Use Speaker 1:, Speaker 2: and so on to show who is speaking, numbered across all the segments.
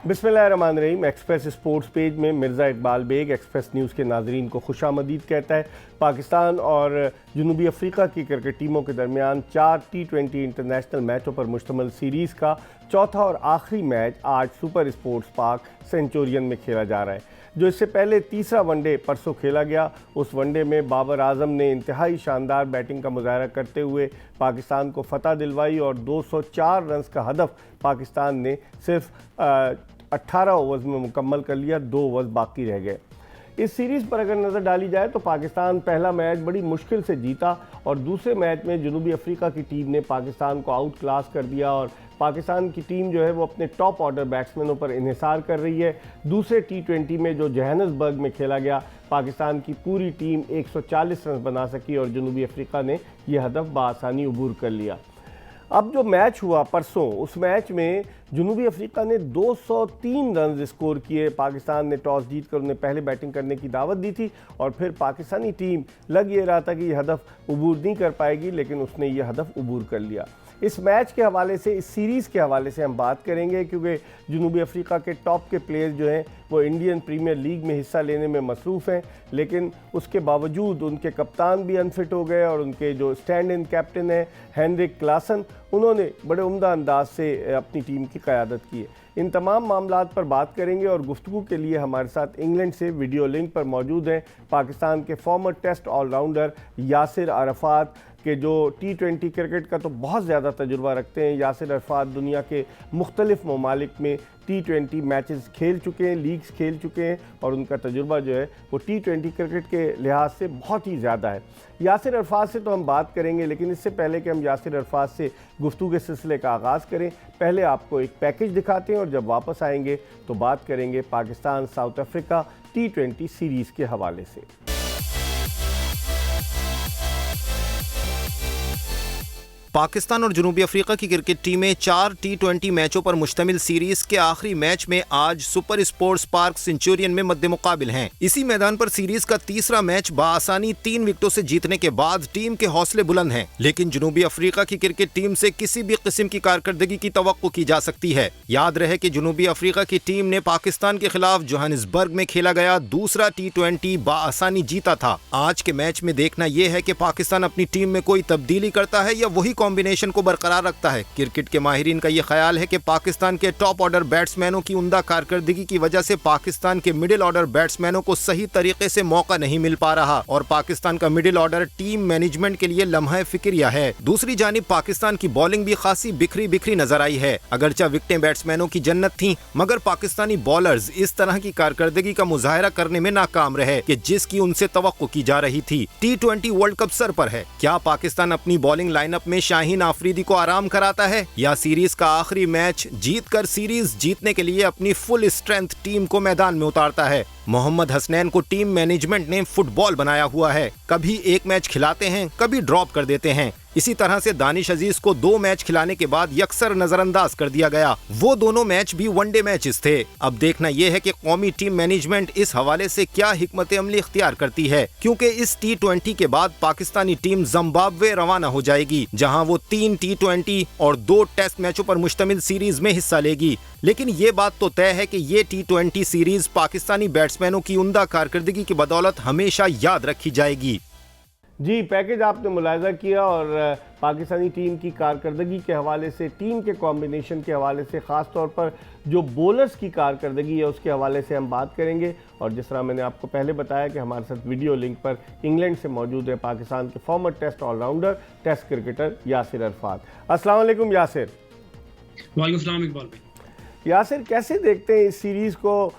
Speaker 1: बिस्मिल्लाहिर्रहमानिर्रहीम। Express sports page में Mirza Iqbal Baig Express news के नाजरीन को खुशामदीद कहता है। पाकिस्तान और जनूबी अफ्रीका की क्रिकेट टीमों के दरमियान 4 T20 इंटरनेशनल मैचों पर मुश्तमिल सीरीज़ का चौथा और आखिरी मैच आज सुपर स्पोर्ट्स पार्क सेंचुरियन में खेला जा रहा है। जो इससे पहले तीसरा वनडे परसों खेला गया, उस वनडे में बाबर आजम ने इंतहाई शानदार बैटिंग का मुजाहरा करते हुए पाकिस्तान को फतह दिलवाई और 204 रन का हदफ पाकिस्तान ने सिर्फ 18 ओवर्स में मुकम्मल कर लिया। 2 ओवर्स बाकी रह गए। इस सीरीज़ पर अगर नज़र डाली जाए तो पाकिस्तान पहला मैच बड़ी मुश्किल से जीता और दूसरे मैच में जनूबी अफ्रीका की टीम ने पाकिस्तान को आउट क्लास कर दिया और पाकिस्तान की टीम जो है वो अपने टॉप ऑर्डर बैट्समैनों पर इन्हिसार कर रही है। दूसरे T20 में जो जोहानिसबर्ग में खेला गया, पाकिस्तान की पूरी टीम 140 रन बना सकी और जनूबी अफ्रीका ने यह हदफ बआसानी अबूर कर लिया। अब जो मैच हुआ परसों, उस मैच में जनूबी अफ्रीका ने 203 रन स्कोर किए। पाकिस्तान ने टॉस जीतकर उन्हें पहले बैटिंग करने की दावत दी थी और फिर पाकिस्तानी टीम लग ये रहा था कि यह हदफ अबूर नहीं कर पाएगी, लेकिन उसने यह हदफ अबूर कर लिया। इस मैच के हवाले से, इस सीरीज़ के हवाले से हम बात करेंगे क्योंकि जनूबी अफ्रीका के टॉप के प्लेयर्स जो हैं वो इंडियन प्रीमियर लीग में हिस्सा लेने में मसरूफ़ हैं, लेकिन उसके बावजूद उनके कप्तान भी अनफिट हो गए और उनके जो स्टैंड इन कैप्टन है हेनरिक क्लासन, उन्होंने बड़े उम्दा अंदाज से अपनी टीम की क़यादत की है। इन तमाम मामलात पर बात करेंगे और गुफ्तगू के लिए हमारे साथ इंग्लैंड से वीडियो लिंक पर मौजूद हैं पाकिस्तान के former test allrounder Yasir Arfat के, जो T20 क्रिकेट का तो बहुत ज़्यादा तजुर्बा रखते हैं। यासिर अरफात दुनिया के मुख्तलिफ ममालिक में T20 मैचेस खेल चुके हैं, लीग्स खेल चुके हैं और उनका तजुर्बा जो है वो T20 क्रिकेट के लिहाज से बहुत ही ज़्यादा है। यासिर अरफात से तो हम बात करेंगे, लेकिन इससे पहले कि हम यासिर अरफात से गुफ्तगू के सिलसिले का आगाज़ करें, पहले आपको एक पैकेज दिखाते हैं और जब वापस आएंगे तो बात करेंगे Pakistan south Africa T20 series के हवाले से।
Speaker 2: पाकिस्तान और जनूबी अफ्रीका की क्रिकेट टीमें 4 T20 मैचों पर मुश्तमिल सीरीज के आखिरी मैच में आज सुपर स्पोर्ट्स पार्क सेंचुरियन में मद्दे मुकाबिल हैं। इसी मैदान पर सीरीज का तीसरा मैच बआसानी 3 विकेटों से जीतने के बाद टीम के हौसले बुलंद हैं, लेकिन जनूबी अफ्रीका की क्रिकेट टीम से किसी भी किस्म की कारकर्दगी की तवक्को की जा सकती है। याद रहे कि जनूबी अफ्रीका की टीम ने पाकिस्तान के खिलाफ जोहानिसबर्ग में खेला गया दूसरा T20 बआसानी जीता था। आज के मैच में देखना यह है कि पाकिस्तान अपनी टीम में कोई तब्दीली करता है या वही कॉम्बिनेशन को बरकरार रखता है। क्रिकेट के माहिरीन का यह ख्याल है कि पाकिस्तान के टॉप ऑर्डर बैट्समैनों की उम्दा कारकर्दगी की वजह से पाकिस्तान के मिडिल ऑर्डर बैट्समैनों को सही तरीके से मौका नहीं मिल पा रहा और पाकिस्तान का मिडिल ऑर्डर टीम मैनेजमेंट के लिए लम्हा फिक्रिया है। दूसरी जानिब पाकिस्तान की बॉलिंग भी खासी बिखरी बिखरी नजर आई है। अगरचे विकेटें बैट्समैनों की जन्नत थी, मगर पाकिस्तानी बॉलर्स इस तरह की कारकर्दगी का मुजाहरा करने में नाकाम रहे कि जिसकी उनसे तवक्को की जा रही थी। T20 वर्ल्ड कप सर पर है। क्या पाकिस्तान अपनी बॉलिंग लाइनअप में शाहीन आफरीदी को आराम कराता है या सीरीज का आखिरी मैच जीतकर सीरीज जीतने के लिए अपनी फुल स्ट्रेंथ टीम को मैदान में उतारता है? मोहम्मद हसनैन को टीम मैनेजमेंट ने फुटबॉल बनाया हुआ है। कभी एक मैच खिलाते हैं, कभी ड्रॉप कर देते हैं। इसी तरह से दानिश अजीज को 2 मैच खिलाने के बाद यकसर नजरअंदाज कर दिया गया। वो दोनों मैच भी वनडे मैचेस थे। अब देखना यह है कि कौमी टीम मैनेजमेंट इस हवाले से क्या हिकमत अमली इख्तियार करती है, क्योंकि इस T20 के बाद पाकिस्तानी टीम जिम्बाब्वे रवाना हो जाएगी, जहां वो 3 T20 और 2 टेस्ट मैचों पर मुश्तमिल सीरीज में हिस्सा लेगी। लेकिन ये बात तो तय है कि ये T20 सीरीज पाकिस्तानी बैट्समैनों की उम्दा कारकर्दगी की बदौलत हमेशा याद रखी जाएगी।
Speaker 1: जी, पैकेज आपने मुलाहिजा किया और पाकिस्तानी टीम की कारकर्दगी के हवाले से, टीम के कॉम्बिनेशन के हवाले से, ख़ास तौर पर जो बॉलर्स की कारकर्दगी है उसके हवाले से हम बात करेंगे। और जिस तरह मैंने आपको पहले बताया कि हमारे साथ वीडियो लिंक पर इंग्लैंड से मौजूद है पाकिस्तान के former test allrounder, test cricketer Yasir Arafat. अस्सलाम वालेकुम यासिर।
Speaker 3: वालेकुम अस्सलाम इकबाल भाई।
Speaker 1: यासिर, कैसे देखते हैं इस सीरीज़ को,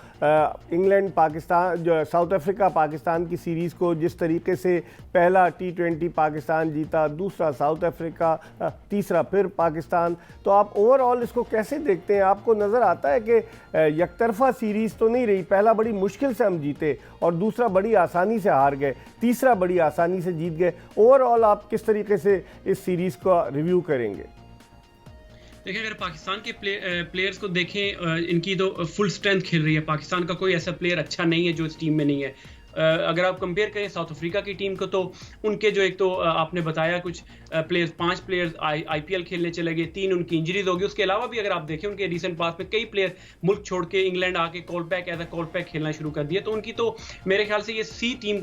Speaker 1: इंग्लैंड पाकिस्तान, जो साउथ अफ्रीका पाकिस्तान की सीरीज़ को, जिस तरीके से पहला T20 पाकिस्तान जीता, दूसरा साउथ अफ्रीका, तीसरा फिर पाकिस्तान, तो आप ओवरऑल इसको कैसे देखते हैं? आपको नज़र आता है कि यकतरफा सीरीज़ तो नहीं रही, पहला बड़ी मुश्किल से हम जीते और दूसरा बड़ी आसानी से हार गए, तीसरा बड़ी आसानी से जीत गए। ओवरऑल आप किस तरीके से इस सीरीज़ का रिव्यू करेंगे?
Speaker 3: देखिए, अगर पाकिस्तान के प्लेयर्स को देखें, इनकी तो फुल स्ट्रेंथ खेल रही है। पाकिस्तान का कोई ऐसा प्लेयर अच्छा नहीं है जो इस टीम में नहीं है। अगर आप कंपेयर करें साउथ अफ्रीका की टीम को, तो उनके जो एक तो आपने बताया कुछ प्लेयर्स, 5 प्लेयर्स आईपीएल खेलने चले गए, 3 उनकी इंजरीज हो गई। उसके अलावा भी अगर आप देखें उनके रिसेंट पास में कई प्लेयर मुल्क छोड़ के इंग्लैंड आके Kolpak as a Kolpak खेलना शुरू कर दिया। तो उनकी तो मेरे ख्याल से ये सी टीम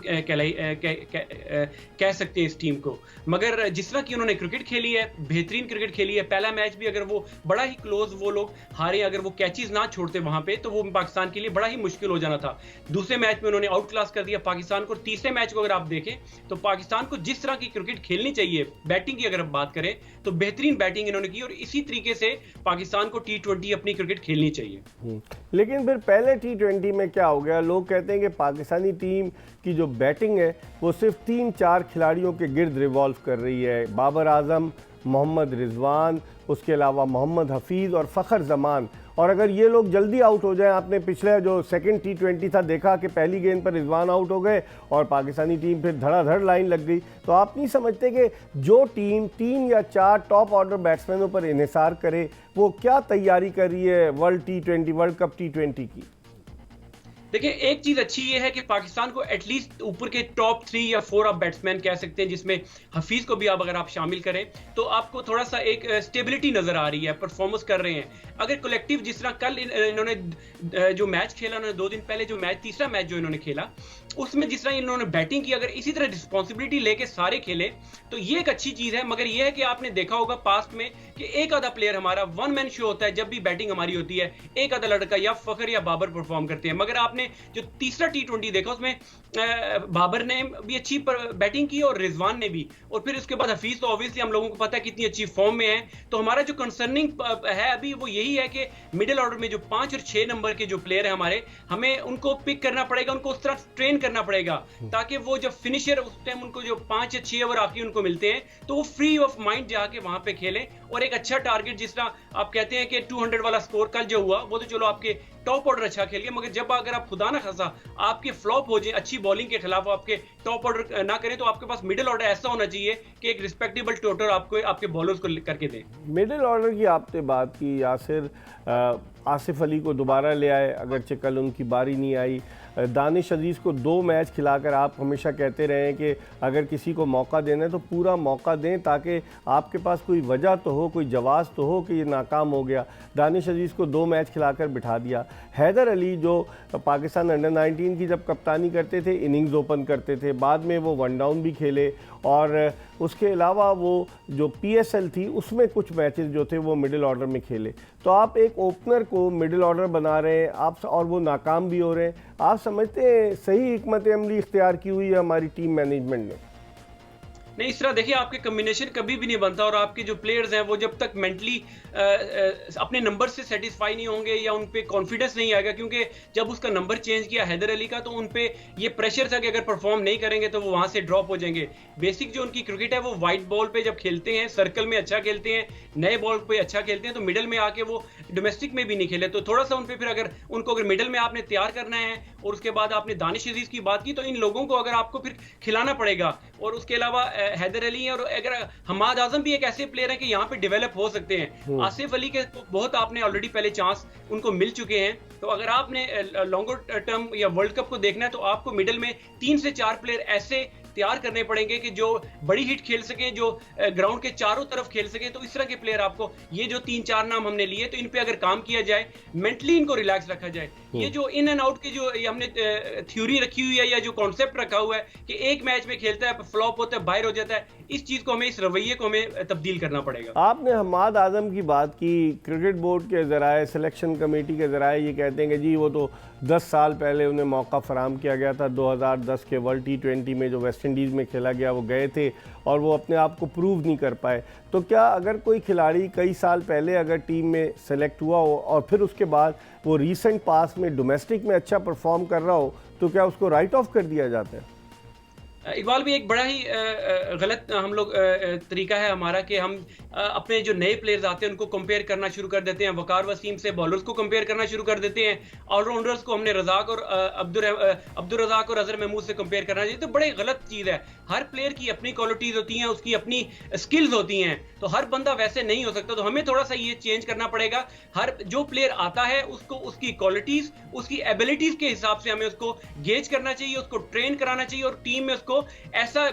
Speaker 3: कह सकते हैं इस टीम को। मगर जिस तरह की उन्होंने क्रिकेट खेली है, बेहतरीन क्रिकेट खेली है। पहला मैच भी अगर वो बड़ा ही क्लोज वो लोग हारे, अगर वो कैचेस ना छोड़ते वहां पे, तो वो पाकिस्तान के लिए बड़ा ही मुश्किल हो जाना था। दूसरे मैच में उन्होंने आउट क्लास कर दिया पाकिस्तान को। तीसरे मैच को अगर आप देखें तो पाकिस्तान को जिस तरह की क्रिकेट खेलनी चाहिए, बैटिंग की अगर आप बात करें तो बेहतरीन बैटिंग इन्होंने की, और इसी तरीके से पाकिस्तान को T20 अपनी क्रिकेट खेलनी चाहिए।
Speaker 1: लेकिन फिर पहले T20 में क्या हो गया, लोग कहते हैं कि पाकिस्तानी टीम की जो बैटिंग है वो सिर्फ 3-4 खिलाड़ियों के गिर्द रिवॉल्व कर रही है। बाबर आजम, मोहम्मद रिजवान, उसके अलावा मोहम्मद हफीज़ और फ़खर जमान। और अगर ये लोग जल्दी आउट हो जाएं, आपने पिछले जो सेकंड T20 था देखा कि पहली गेंद पर रिजवान आउट हो गए और पाकिस्तानी टीम फिर धड़ाधड़ लाइन लग गई। तो आप नहीं समझते कि जो टीम 3 या 4 टॉप ऑर्डर बैट्समैनों पर इन्हिसार करे वो क्या तैयारी कर रही है वर्ल्ड कप T20 की?
Speaker 3: देखिए, एक चीज अच्छी ये है कि पाकिस्तान को एटलीस्ट ऊपर के टॉप 3 या 4 आप बैट्समैन कह सकते हैं, जिसमें हफीज को भी आप अगर आप शामिल करें तो आपको थोड़ा सा एक स्टेबिलिटी नजर आ रही है, परफॉर्मेंस कर रहे हैं। अगर कलेक्टिव जिस तरह कल इन्होंने जो मैच खेला, उन्होंने 2 दिन पहले जो मैच, तीसरा मैच जो इन्होंने खेला, उसमें जिस तरह इन्होंने बैटिंग की, अगर इसी तरह रिस्पॉन्सिबिलिटी लेके सारे खेले तो ये एक अच्छी चीज है। मगर ये है कि आपने देखा होगा पास्ट में कि एक आधा प्लेयर हमारा वन मैन शो होता है जब भी बैटिंग हमारी होती है, एक आधा लड़का या फखर या बाबर परफॉर्म करते हैं। मगर आपने जो तीसरा T20 देखा उसमें बाबर ने भी अच्छी बैटिंग की और रिजवान ने भी, और फिर उसके बाद हफीज तो ऑब्वियसली हम लोगों को पता है कितनी अच्छी फॉर्म में है। तो हमारा जो कंसर्निंग है अभी वो यही है कि मिडिल ऑर्डर में जो 5 और 6 नंबर के जो प्लेयर है हमारे, हमें उनको पिक करना पड़ेगा, उनको उस तरह ट्रेन करना पड़ेगा ताकि वो जब फिनिशर उस टाइम उनको जो 5 या 6 ओवर आखिरी उनको मिलते हैं तो वो फ्री ऑफ माइंड जाके वहां पे खेलें और एक अच्छा टारगेट, जिस तरह आप कहते हैं कि 200 वाला स्कोर कल जो हुआ वो तो चलो आपके टॉप ऑर्डर अच्छा खेल गया, मगर जब अगर आप खुदा ना खासा आपके फ्लॉप हो जाए अच्छी बॉलिंग के खिलाफ, आपके टॉप ऑर्डर ना करें, तो आपके पास मिडिल ऑर्डर ऐसा होना चाहिए कि एक रिस्पेक्टेबल टोटल आपको आपके बॉलर्स को करके दे।
Speaker 1: मिडिल ऑर्डर की आपने बात की, यासिर आसिफ अली को दोबारा ले आए, अगरचे कल उनकी बारी नहीं आई। दानिश अजीज़ को 2 मैच खिलाकर आप हमेशा कहते रहे हैं कि अगर किसी को मौका देना है तो पूरा मौका दें ताकि आपके पास कोई वजह तो हो, कोई जवाब तो हो कि ये नाकाम हो गया। दानिश अजीज़ को 2 मैच खिलाकर बिठा दिया। हैदर अली जो पाकिस्तान अंडर 19 की जब कप्तानी करते थे, इनिंग्स ओपन करते थे, बाद में वो 1 डाउन भी खेले और उसके अलावा वो जो PSL थी उसमें कुछ मैचेस जो थे वो मिडिल ऑर्डर में खेले। तो आप एक ओपनर को मिडिल ऑर्डर बना रहे हैं आप और वो नाकाम भी हो रहे हैं। आप समझते हैं सही हिकमत अमली इख्तियार की हुई है हमारी टीम मैनेजमेंट ने?
Speaker 3: नहीं, इस तरह देखिए आपके कम्बिनेशन कभी भी नहीं बनता और आपके जो प्लेयर्स हैं वो जब तक मेंटली अपने नंबर से सेटिस्फाई नहीं होंगे या उन पे कॉन्फिडेंस नहीं आएगा, क्योंकि जब उसका नंबर चेंज किया हैदर अली का तो उन पे ये प्रेशर था कि अगर परफॉर्म नहीं करेंगे तो वो वहां से ड्रॉप हो जाएंगे। बेसिक जो उनकी क्रिकेट है वो वाइट बॉल पे जब खेलते हैं, सर्कल में अच्छा खेलते हैं, नए बॉल पे अच्छा खेलते हैं, तो मिडल में आके वो डोमेस्टिक में भी नहीं खेले। तो थोड़ा सा उन पे फिर अगर उनको अगर मिडल में आपने तैयार करना है और उसके बाद आपने दानिश अजीज की बात की, तो इन लोगों को अगर आपको फिर खिलाना पड़ेगा। और उसके अलावा हैदर अली है और अगर हमाद आजम भी एक ऐसे प्लेयर है कि यहाँ पे डेवलप हो सकते हैं। आसिफ अली के तो बहुत आपने ऑलरेडी पहले चांस उनको मिल चुके हैं। तो अगर आपने लॉन्गर टर्म या वर्ल्ड कप को देखना है तो आपको मिडल में 3 से 4 प्लेयर ऐसे तैयार करने पड़ेंगे कि जो बड़ी हिट खेल सकें, जो ग्राउंड के चारों तरफ खेल सकें। तो इस तरह के प्लेयर आपको, ये जो 3-4 नाम हमने लिए, तो इन पे अगर काम किया जाए, मेंटली इनको रिलैक्स रखा जाए, ये जो इन एंड आउट के जो ये हमने थ्योरी रखी हुई है या जो कॉन्सेप्ट रखा हुआ है कि एक मैच में खेलता है, फ्लॉप होता है, बाहर हो जाता है, इस चीज को हमें, इस रवैये को हमें तब्दील करना पड़ेगा।
Speaker 1: आपने हमाद आजम की बात की, क्रिकेट बोर्ड के जराए, सिलेक्शन कमेटी के जराए ये कहते हैं कि जी वो तो 10 साल पहले उन्हें मौका फराम किया गया था। 2010 के वर्ल्ड T20 में जो वेस्ट इंडीज़ में खेला गया वो गए थे और वो अपने आप को प्रूव नहीं कर पाए। तो क्या अगर कोई खिलाड़ी कई साल पहले अगर टीम में सेलेक्ट हुआ हो और फिर उसके बाद वो रीसेंट पास में डोमेस्टिक में अच्छा परफॉर्म कर रहा हो तो क्या उसको राइट ऑफ कर दिया जाता है?
Speaker 3: इकबाल भी एक बड़ा ही गलत हम लोग तरीका है हमारा कि हम अपने जो नए प्लेयर्स आते हैं उनको कंपेयर करना शुरू कर देते हैं। वकार वसीम से बॉलर्स को कंपेयर करना शुरू कर देते हैं। ऑलराउंडर्स को हमने रजाक और अब्दुल रजाक और अजहर महमूद से कंपेयर करना चाहिए, तो बड़ी गलत चीज़ है। हर प्लेयर की अपनी क्वालिटीज होती हैं, उसकी अपनी स्किल्स होती हैं, तो हर बंदा वैसे नहीं हो सकता। तो हमें थोड़ा सा ये चेंज करना पड़ेगा। हर जो प्लेयर आता है उसको उसकी क्वालिटीज, उसकी एबिलिटीज के हिसाब से हमें उसको गेज करना चाहिए, उसको ट्रेन कराना चाहिए और टीम में उसको ऐसा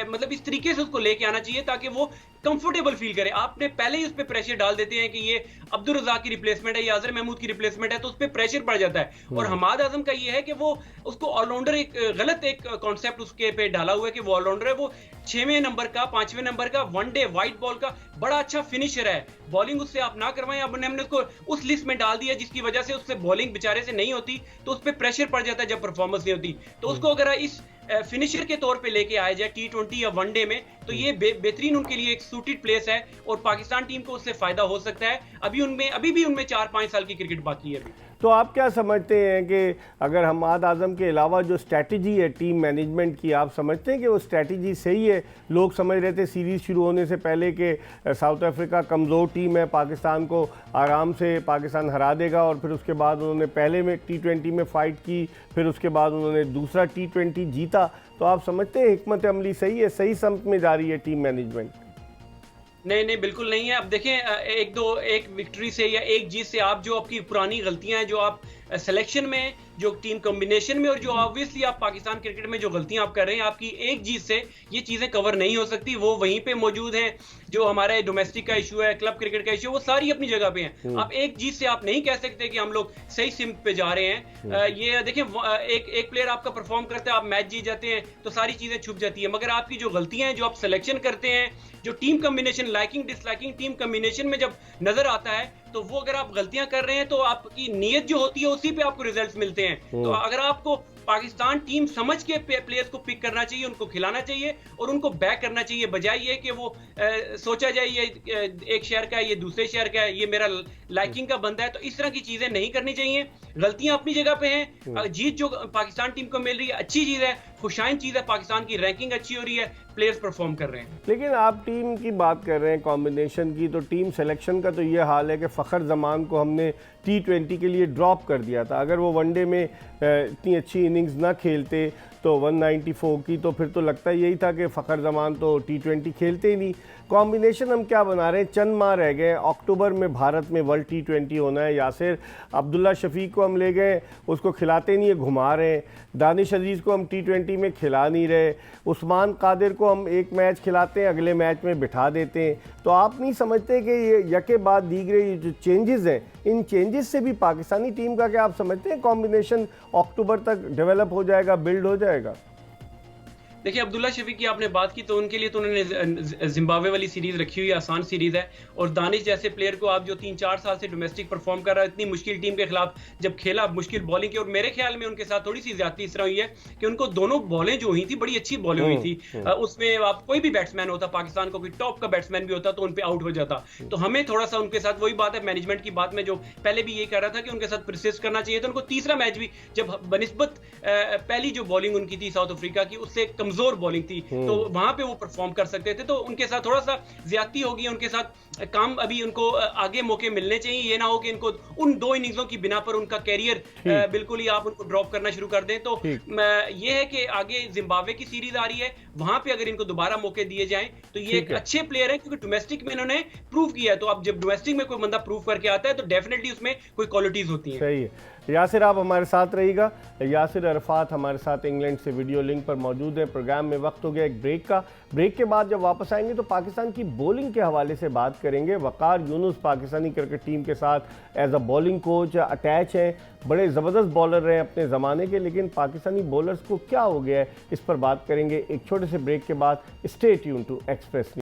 Speaker 3: मतलब इस तरीके से उसको लेके आना चाहिए ताकि वो कंफर्टेबल फील करे। आपने पहले ही उस पर प्रेशर डाल देते हैं कि ये अब्दुल रज़ाक की रिप्लेसमेंट है या अजहर महमूद की रिप्लेसमेंट है, तो उस पर प्रेशर पड़ जाता है। और हमाद आजम का ये है कि वो उसको ऑलराउंडर एक गलत एक कॉन्सेप्ट उसके पे डाला हुआ है कि वो ऑलराउंडर है। वो 6वें नंबर का 5वें नंबर का वनडे वाइट बॉल का बड़ा अच्छा फिनिशर है। बॉलिंग उससे आप ना करवाएं। अब हमने उसको उस लिस्ट में डाल दिया जिसकी वजह से उससे बॉलिंग बेचारे से नहीं होती, तो उस पर प्रेशर पड़ जाता है जब परफॉर्मेंस नहीं होती। तो उसको अगर इस फिनिशर के तौर पे लेके आया जाए T20 या वनडे में, तो ये बेहतरीन उनके लिए एक सूटेड प्लेस है और पाकिस्तान टीम को उससे फायदा हो सकता है। अभी भी उनमें 4-5 साल की क्रिकेट बाकी है अभी।
Speaker 1: तो आप क्या समझते हैं कि अगर हमाद आजम के अलावा जो स्ट्रैटेजी है टीम मैनेजमेंट की, आप समझते हैं कि वो स्ट्रैटेजी सही है? लोग समझ रहे थे सीरीज़ शुरू होने से पहले कि साउथ अफ्रीका कमज़ोर टीम है, पाकिस्तान को आराम से पाकिस्तान हरा देगा, और फिर उसके बाद उन्होंने पहले में T20 में फ़ाइट की, फिर उसके बाद उन्होंने दूसरा T20 जीता। तो आप समझते हैं हिकमत अमली सही है, सही समत में जा रही है टीम मैनेजमेंट?
Speaker 3: नहीं, बिल्कुल नहीं है। अब देखें, एक विक्ट्री से या एक जीत से आप जो आपकी पुरानी गलतियां हैं, जो आप सिलेक्शन में, जो टीम कॉम्बिनेशन में और जो ऑब्वियसली आप पाकिस्तान क्रिकेट में जो गलतियां आप कर रहे हैं, आपकी एक जीत से ये चीजें कवर नहीं हो सकती। वो वहीं पे मौजूद हैं। जो हमारे डोमेस्टिक का इशू है, क्लब क्रिकेट का इशू है, वो सारी अपनी जगह पे हैं। आप एक जीत से आप नहीं कह सकते कि हम लोग सही सिमत पे जा रहे हैं। ये देखें, एक प्लेयर आपका परफॉर्म करता है, आप मैच जीत जाते हैं तो सारी चीजें छुप जाती है। मगर आपकी जो गलतियां हैं, जो आप सिलेक्शन करते हैं, जो team combination, liking disliking team combination में जब नजर आता है, तो वो अगर आप गलतियां कर रहे हैं तो आपकी नीयत जो होती है उसी पे आपको रिजल्ट्स मिलते हैं। तो अगर आपको पाकिस्तान टीम समझ के प्लेयर्स को पिक करना चाहिए, उनको खिलाना चाहिए और उनको बैक करना चाहिए, बजाय ये कि वो सोचा जाए ये एक शहर का है, ये दूसरे शहर का है, ये मेरा लाइकिंग का बंदा है। तो इस तरह की चीजें नहीं करनी चाहिए। गलतियां अपनी जगह पे हैं। जीत जो पाकिस्तान टीम को मिल रही है अच्छी चीज है, खुशाइन चीज है। पाकिस्तान की रैंकिंग अच्छी हो रही है, प्लेयर्स परफॉर्म कर रहे हैं।
Speaker 1: लेकिन आप टीम की बात कर रहे हैं, कॉम्बिनेशन की, तो टीम सिलेक्शन का तो ये हाल है कि फ़खर जमान को हमने T20 के लिए ड्रॉप कर दिया था। अगर वो वनडे में इतनी अच्छी इनिंग्स ना खेलते तो 194 की, तो फिर तो लगता यही था कि फ़खर जमान तो T20 खेलते ही नहीं। कॉम्बिनेशन हम क्या बना रहे हैं? चंद माह रह गए, अक्टूबर में भारत में वर्ल्ड T20 होना है। यासिर अब्दुल्ला शफीक को हम ले गए, उसको खिलाते नहीं है, घुमा रहे हैं। दानिश अजीज़ को हम T20 में खिला नहीं रहे। उस्मान कादिर को हम एक मैच खिलाते हैं, अगले मैच में बिठा देते हैं। तो आप नहीं समझते कि ये यके बाद दीगरे जो चेंजेस हैं, इन चेंजेस से भी पाकिस्तानी टीम का क्या आप समझते हैं कॉम्बिनेशन अक्टूबर तक डेवलप हो जाएगा, बिल्ड हो जाएगा?
Speaker 3: देखिए, अब्दुल्ला शफीक की आपने बात की, तो उनके लिए तो उन्होंने जिम्बाब्वे वाली सीरीज रखी हुई है, आसान सीरीज है। और दानिश जैसे प्लेयर को आप जो 3-4 साल से डोमेस्टिक परफॉर्म कर रहा है, इतनी मुश्किल टीम के खिलाफ जब खेला, मुश्किल बॉलिंग की, और मेरे ख्याल में उनके साथ थोड़ी सी ज्यादती इस तरह हुई है कि उनको दोनों बॉलें जो हुई थी बड़ी अच्छी बॉलें हुई थी। उसमें आप कोई भी बैट्समैन होता पाकिस्तान को, कोई टॉप का बैट्समैन भी होता तो उन पर आउट हो जाता। तो हमें थोड़ा सा उनके साथ, वही बात है मैनेजमेंट की बात में जो पहले भी ये कह रहा था कि उनके साथ परसिस्ट करना चाहिए। तो उनको तीसरा मैच भी, जब बनिस्बत पहली जो बॉलिंग उनकी थी साउथ अफ्रीका की, उससे कमजोर बॉलिंग थी, तो वहां पे वो परफॉर्म कर सकते थे। तो उनके साथ थोड़ा सा ज्यादती होगी, उनके साथ काम, अभी उनको आगे मौके मिलने चाहिए। ये ना हो कि इनको उन 2 इनिंग्सों की बिना पर उनका कैरियर बिल्कुल ही आप उनको ड्रॉप करना शुरू कर दें। तो ये है कि आगे जिम्बाब्वे की सीरीज आ रही है, वहां पे अगर इनको दोबारा मौके दिए जाएं तो ये एक अच्छे प्लेयर है, क्योंकि डोमेस्टिक में इन्होंने प्रूव किया है। तो अब जब डोमेस्टिक में कोई बंदा प्रूव करके आता है तो डेफिनेटली उसमें कोई क्वालिटीज होती हैं।
Speaker 1: सही है। यासिर, आप हमारे साथ रहिएगा। यासिर अरफात हमारे साथ इंग्लैंड से वीडियो लिंक पर मौजूद है। प्रोग्राम में वक्त हो गया एक ब्रेक का। ब्रेक के बाद जब वापस आएंगे तो पाकिस्तान की बॉलिंग के हवाले से बात करेंगे। वकार यूनुस पाकिस्तानी क्रिकेट टीम के साथ as a bowling coach attach हैं, बड़े ज़बरदस्त बॉलर रहे अपने ज़माने के, लेकिन पाकिस्तानी बॉलर्स को क्या हो गया है, इस पर बात करेंगे एक छोटे से ब्रेक के बाद। Stay tune to Express.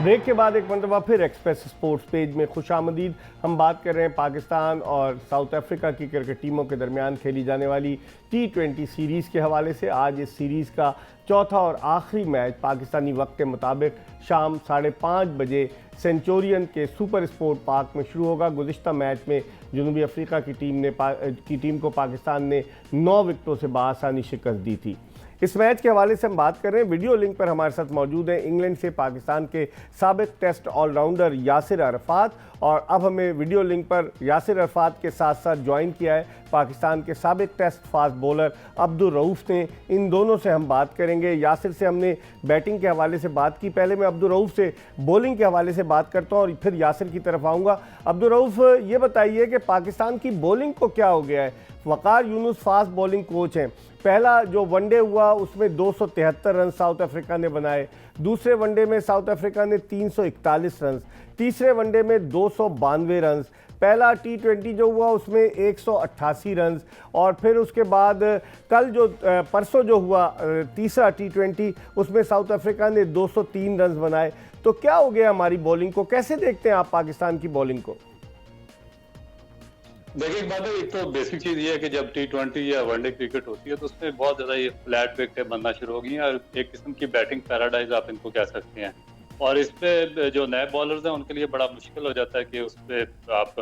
Speaker 1: Break के बाद एक मरतबा फिर एक्सप्रेस स्पोर्ट्स पेज में खुशामदीद। हम बात कर रहे हैं पाकिस्तान और साउथ अफ्रीका की क्रिकेट टीमों के दरमियान खेली जाने वाली T20 सीरीज़ के हवाले से। आज इस सीरीज़ का चौथा और आखिरी मैच पाकिस्तानी वक्त के मुताबिक शाम 5:30 बजे सेंचुरियन के सुपर स्पोर्ट पार्क में शुरू होगा। गुज़िश्ता मैच में जनूबी अफ्रीका की टीम को पाकिस्तान ने 9 विकेटों से बाआसानी शिकस्त दी थी। इस मैच के हवाले से हम बात कर रहे हैं। वीडियो लिंक पर हमारे साथ मौजूद हैं इंग्लैंड से पाकिस्तान के साबिक टेस्ट ऑलराउंडर यासिर अरफात, और अब हमें वीडियो लिंक पर यासिर अरफात के साथ साथ ज्वाइन किया है पाकिस्तान के साबिक test fast bowler Abdul Rauf ने। इन दोनों से हम बात करेंगे। यासिर से हमने बैटिंग के हवाले से बात की, पहले मैं अब्दुल रऊफ़ से बॉलिंग के हवाले से बात करता हूँ और फिर यासिर की तरफ आऊँगा। अब्दुल रऊफ़, ये बताइए कि पाकिस्तान की बॉलिंग को क्या हो गया है? वक़ार यूनुस फास्ट बॉलिंग कोच हैं। पहला जो वनडे हुआ उसमें 273 रन साउथ अफ्रीका ने बनाए, दूसरे वनडे में साउथ अफ्रीका ने 341 रन, तीसरे वनडे में 292 रन, पहला T20 जो हुआ उसमें 188 रन, और फिर उसके बाद कल जो परसों जो हुआ तीसरा T20 उसमें साउथ अफ्रीका ने 203 रन बनाए। तो क्या हो गया हमारी बॉलिंग को? कैसे देखते हैं आप पाकिस्तान की बॉलिंग को?
Speaker 4: देखिए, एक बात है, एक तो बेसिक चीज ये है कि जब T20 या वनडे क्रिकेट होती है तो उसमें बहुत ज्यादा ये फ्लैट विकेटें बनना शुरू हो गई हैं और एक किस्म की बैटिंग पैराडाइज आप इनको कह सकते हैं। और इस पे जो नए बॉलर्स हैं उनके लिए बड़ा मुश्किल हो जाता है कि उस पर आप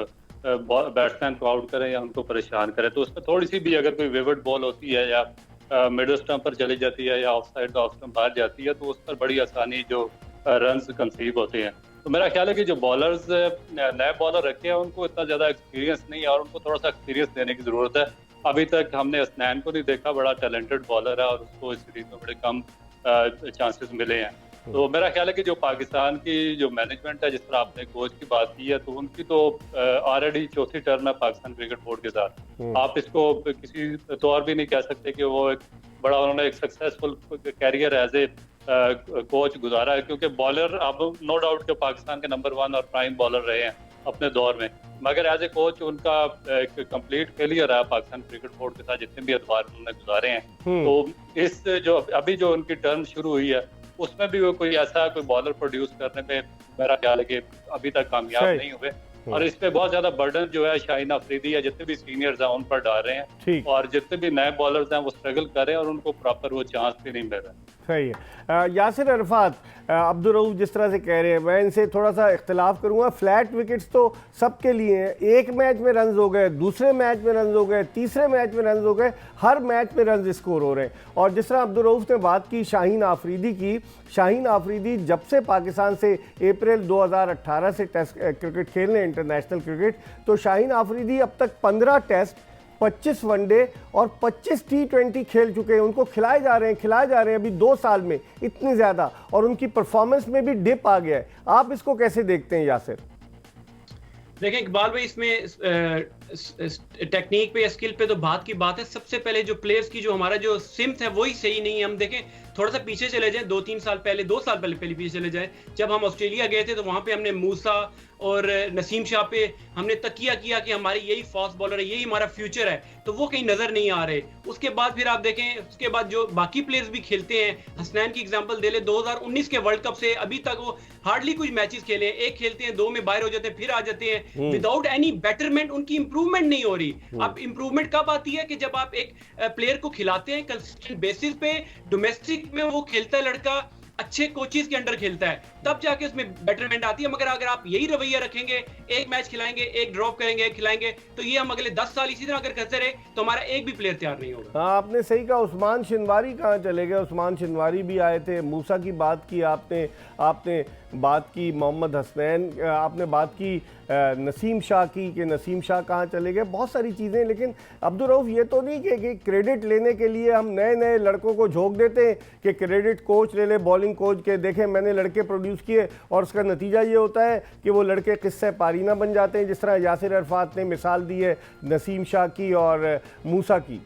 Speaker 4: बैट्समैन को आउट करें या उनको परेशान करें। तो उसमें थोड़ी सी भी अगर कोई विविड बॉल होती है या मिडल स्टंप पर चली जाती है या ऑफ साइड ऑफ स्टंप बाहर जाती है तो उस पर बड़ी आसानी जो रन्स कंसीव होते हैं। तो मेरा ख्याल है कि जो बॉलर्स नए बॉलर रखे हैं उनको इतना ज्यादा एक्सपीरियंस नहीं है और उनको थोड़ा सा एक्सपीरियंस देने की जरूरत है। अभी तक हमने हसनैन को नहीं देखा, बड़ा टैलेंटेड बॉलर है और उसको इस सीरीज में बड़े कम चांसेस मिले हैं। तो मेरा ख्याल है कि जो पाकिस्तान की जो मैनेजमेंट है, जिस तरह आपने कोच की बात की है, तो उनकी तो ऑलरेडी चौथी टर्म है पाकिस्तान क्रिकेट बोर्ड के साथ। आप इसको किसी तौर भी नहीं कह सकते कि वो एक बड़ा उन्होंने एक successful career as a coach गुजारा है, क्योंकि बॉलर अब नो डाउट के पाकिस्तान के नंबर 1 और प्राइम बॉलर रहे हैं अपने दौर में, मगर एज ए कोच उनका एक कंप्लीट फेलियर है पाकिस्तान क्रिकेट बोर्ड के साथ जितने भी अदवार उन्होंने गुजारे हैं। तो इस जो अभी जो उनकी टर्म शुरू हुई है उसमें भी वो कोई ऐसा कोई बॉलर प्रोड्यूस करने में मेरा ख्याल है कि अभी तक कामयाब नहीं हुए। और इस पे बहुत ज्यादा बर्डन जो है शाहीन अफरीदी या जितने भी सीनियर्स हैं उन पर डाल रहे हैं, और जितने भी नए बॉलर्स हैं वो स्ट्रगल कर रहे हैं और उनको प्रॉपर वो चांस भी नहीं मिल रहा।
Speaker 1: सही है। यासिर अरफात, अब्दुल रऊफ़ जिस तरह से कह रहे हैं मैं इनसे थोड़ा सा इख्तिलाफ करूंगा। फ्लैट विकेट्स तो सबके लिए हैं, एक मैच में रन हो गए, दूसरे मैच में रन हो गए, तीसरे मैच में रन हो गए, हर मैच में रन स्कोर हो रहे हैं। और जिस तरह अब्दुल रऊफ़ ने बात की शाहीन आफरीदी की, शाहीन आफरीदी जब से पाकिस्तान से अप्रैल 2018 से टेस्ट क्रिकेट खेल रहे हैं, इंटरनेशनल क्रिकेट, तो शाहीन आफरीदी अब तक 15 टेस्ट, 25 वनडे और 25 T20 खेल चुके हैं। उनको खिलाए जा रहे हैं अभी 2 साल में इतनी ज़्यादा, और उनकी परफॉर्मेंस में भी डिप आ गया है। आप इसको कैसे देखते हैं यासिर?
Speaker 3: देखें इकबाल भाई, इसमें टेक्निक पे या स्किल पे तो बात की बात है। सबसे पहले जो प्लेयर्स की जो हमारा जो सिमत है वही सही नहीं है। हम देखें थोड़ा सा पीछे चले जाएं, 2 साल पहले पीछे चले जाएं, जब हम ऑस्ट्रेलिया गए थे तो वहां पे हमने मूसा और नसीम शाह पे हमने तकिया किया कि हमारी यही फास्ट बॉलर है, यही हमारा फ्यूचर है, तो वो कहीं नजर नहीं आ रहे। उसके बाद फिर आप देखें, उसके बाद जो बाकी प्लेयर्स भी खेलते हैं, हसनैन की एग्जांपल दे ले, 2019 के वर्ल्ड कप से अभी तक वो हार्डली कुछ मैचेस खेले हैं, एक खेलते हैं, 2 में बाहर हो जाते हैं, फिर आ जाते हैं विदाउट एनी बेटरमेंट। उनकी इंप्रूवमेंट नहीं हो रही। अब इंप्रूवमेंट कब आती है कि जब आप एक प्लेयर को खिलाते हैं कंसिस्टेंट बेसिस पे, डोमेस्टिक में वो खेलता है लड़का, अच्छे कोचेस के अंडर खेलता है, तब जाके उसमें बेटरमेंट आती है। मगर अगर आप यही रवैया रखेंगे, एक मैच खिलाएंगे, एक ड्रॉप करेंगे, एक खिलाएंगे, तो ये हम अगले 10 साल इसी तरह अगर करते रहे तो हमारा एक भी प्लेयर तैयार नहीं होगा।
Speaker 1: हाँ, आपने सही कहा। उस्मान शिनवारी कहाँ चले गए? उस्मान शिनवारी भी आए थे। मूसा की बात की आपने बात की मोहम्मद हसनैन, आपने बात की नसीम शाह की कि नसीम शाह कहाँ चले गए, बहुत सारी चीज़ें। लेकिन अब्दुल रऊफ़ ये तो नहीं कि क्रेडिट लेने के लिए हम नए लड़कों को झोंक देते हैं कि क्रेडिट कोच ले ले, बॉलिंग कोच के, देखें मैंने लड़के प्रोड्यूस किए, और उसका नतीजा ये होता है कि वो लड़के किस्से पारीना बन जाते हैं, जिस तरह यासिर अरफात ने मिसाल दी है नसीम शाह की और मूसा की।